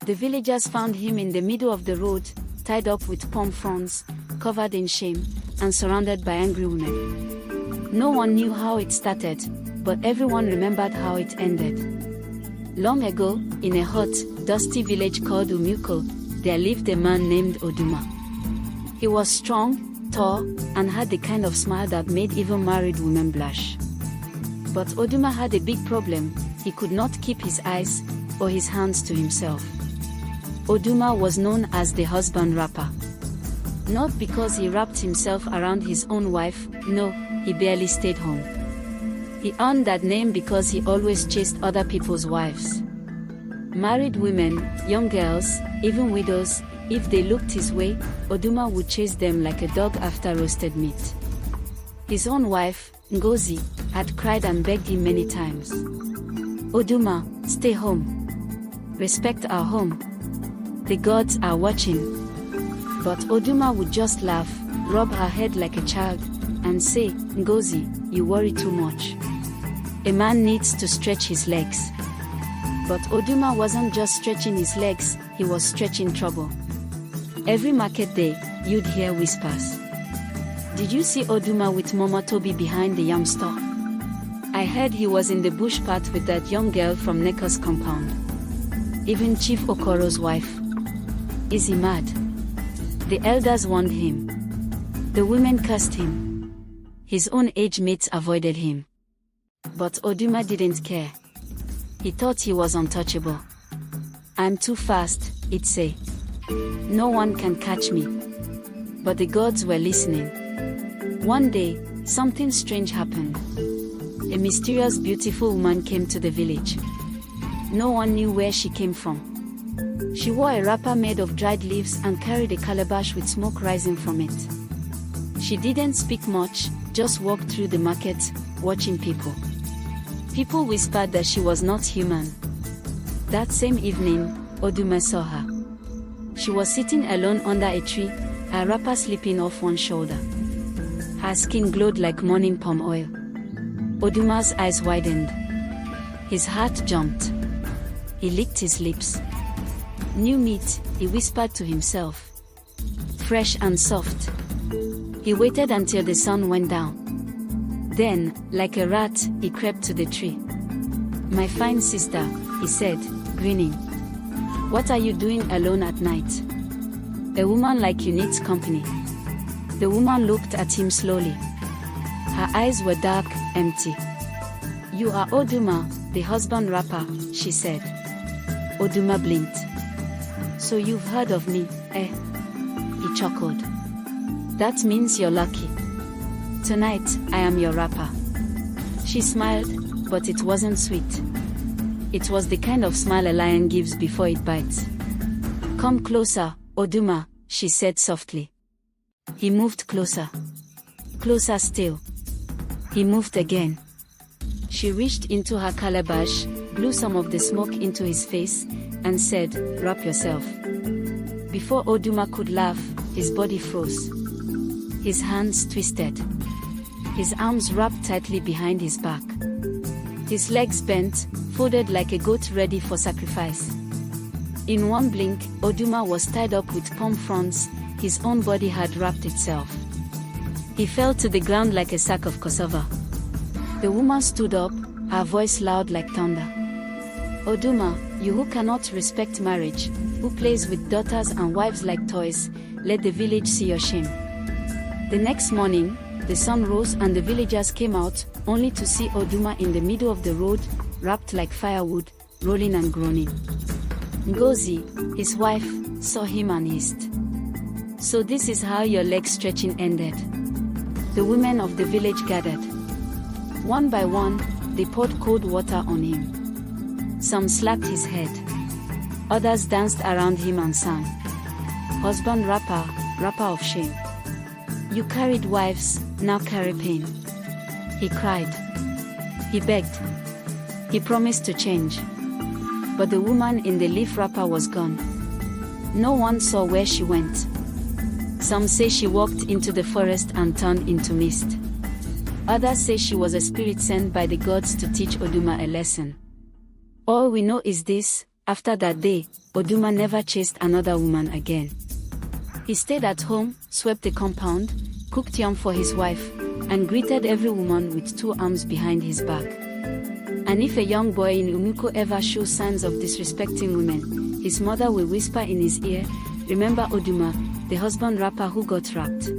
The villagers found him in the middle of the road, tied up with palm fronds, covered in shame, and surrounded by angry women. No one knew how it started, but everyone remembered how it ended. Long ago, in a hot, dusty village called Umuoko, there lived a man named Oduma. He was strong, tall, and had the kind of smile that made even married women blush. But Oduma had a big problem: he could not keep his eyes or his hands to himself. Oduma was known as the husband rapper. Not because he wrapped himself around his own wife, no, he barely stayed home. He earned that name because he always chased other people's wives. Married women, young girls, even widows, if they looked his way, Oduma would chase them like a dog after roasted meat. His own wife, Ngozi, had cried and begged him many times. Oduma, stay home. Respect our home. The gods are watching. But Oduma would just laugh, rub her head like a child, and say, Ngozi, you worry too much. A man needs to stretch his legs. But Oduma wasn't just stretching his legs, he was stretching trouble. Every market day, you'd hear whispers. Did you see Oduma with Mama Toby behind the yam store? I heard he was in the bush path with that young girl from Neko's compound. Even Chief Okoro's wife. Is he mad? The elders warned him. The women cursed him. His own age mates avoided him. But Oduma didn't care. He thought he was untouchable. I'm too fast, he'd say. No one can catch me. But the gods were listening. One day, something strange happened. A mysterious, beautiful woman came to the village. No one knew where she came from. She wore a wrapper made of dried leaves and carried a calabash with smoke rising from it. She didn't speak much, just walked through the market, watching people. People whispered that she was not human. That same evening, Oduma saw her. She was sitting alone under a tree, her wrapper slipping off one shoulder. Her skin glowed like morning palm oil. Oduma's eyes widened. His heart jumped. He licked his lips. New meat, he whispered to himself. Fresh and soft. He waited until the sun went down. Then, like a rat, he crept to the tree. My fine sister, he said, grinning. What are you doing alone at night? A woman like you needs company. The woman looked at him slowly. Her eyes were dark, empty. You are Oduma, the husband rapper, she said. Oduma blinked. So you've heard of me, eh? He chuckled. That means you're lucky. Tonight, I am your rapper. She smiled, but it wasn't sweet. It was the kind of smile a lion gives before it bites. Come closer, Oduma, she said softly. He moved closer. Closer still. He moved again. She reached into her calabash, blew some of the smoke into his face, and said, wrap yourself. Before Oduma could laugh, his body froze. His hands twisted. His arms wrapped tightly behind his back. His legs bent, folded like a goat ready for sacrifice. In one blink, Oduma was tied up with palm fronds, his own body had wrapped itself. He fell to the ground like a sack of cassava. The woman stood up, her voice loud like thunder. Oduma, you who cannot respect marriage, who plays with daughters and wives like toys, let the village see your shame. The next morning, the sun rose and the villagers came out, only to see Oduma in the middle of the road, wrapped like firewood, rolling and groaning. Ngozi, his wife, saw him and hissed. So this is how your leg stretching ended. The women of the village gathered. One by one, they poured cold water on him. Some slapped his head. Others danced around him and sang. Husband rapper, rapper of shame. You carried wives, now carry pain. He cried. He begged. He promised to change. But the woman in the leaf wrapper was gone. No one saw where she went. Some say she walked into the forest and turned into mist. Others say she was a spirit sent by the gods to teach Oduma a lesson. All we know is this: After that day, Oduma never chased another woman again. He stayed at home, swept the compound, cooked yam for his wife, and greeted every woman with 2 arms behind his back. And if a young boy in Umuoko ever shows signs of disrespecting women, his mother will whisper in his ear, "Remember Oduma, the husband rapper who got wrapped."